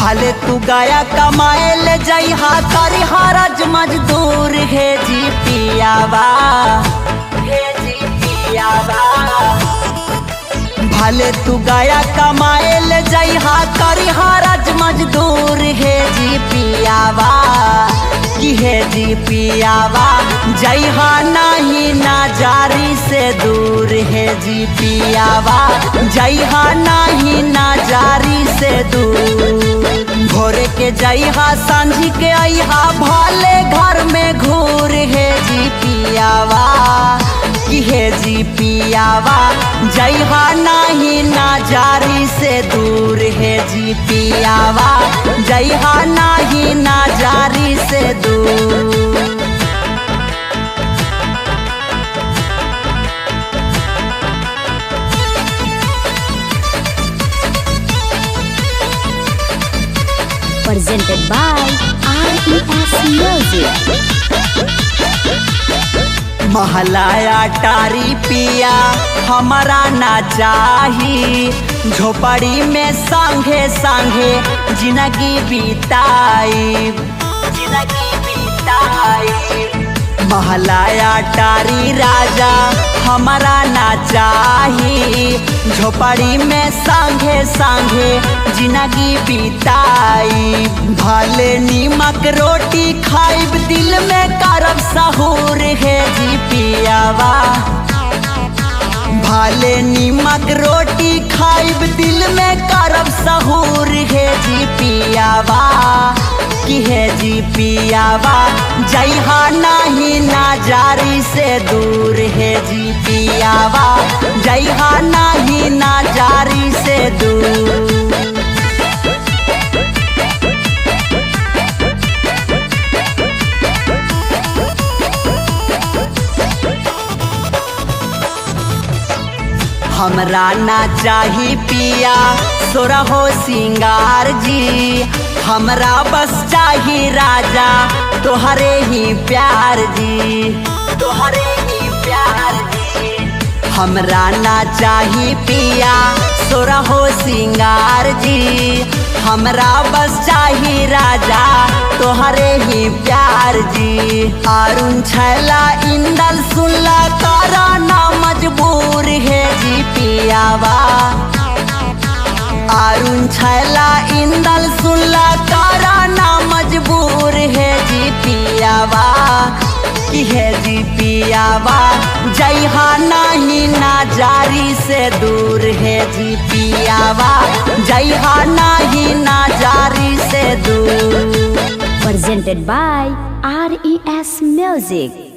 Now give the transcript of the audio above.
भले तू गया कमाए ले जइहा करी हरज मजदूर हे जी पियावा, हे जी पियावा। भले तू गया कमाए ले जइहा करी हरज मजदूर हे जी पियावा, कि हे जी पियावा। जइहा नहीं ना जारी से दूर हे जी पियावा, जइहा नहीं ना जारी से दूर। भोरे के जइहा सांझी के अइहा भले घर में घूर हे जी पियावा, कि हे जी पियावा। जइहा नहीं ना जारी से दूर हे जी पियावा, जइहा नहीं ना जारी से दूर। Presented by RES Music। महलाया टारी पिया हमारा ना चाही, झोपड़ी में संगे संगे जिंदगी बिताई, जिंदगी बिताई। महलाया टारी राजा हमारा ना चाही, झोपड़ी में संगे संगे जिंदगी बिताई। भले नीमक रोटी खाइब दिल में करब सहूर हे जी पियावा, भले नीमक रोटी खाइब दिल में करब सहूर हे जी पियावा, कि हे जी पियावा। जइहा नहीं ना जारी से दूर हे जी पियावा, जइहा नहीं ना जारी से दूर। हमरा ना चाही पिया सोरहो सिंगार जी, हमरा बस चाही राजा तोहरे ही प्यार जी, तोहरे ही प्यार जी। हमरा ना चाही पिया सोरहो सिंगार जी, हमरा बस चाही राजा तोहरे ही प्यार जी। अरुण छैला इंदल सुनला करा ना मजबूर है जी पियावा, अरुण छैला इंदल सुनला करा ना मजबूर है जी पियावा, कि है जी पियावा। जइहा नहीं ना जारी से दूर है जी पियावा, जइहा नहीं ना जारी से दूर। Presented by RES Music।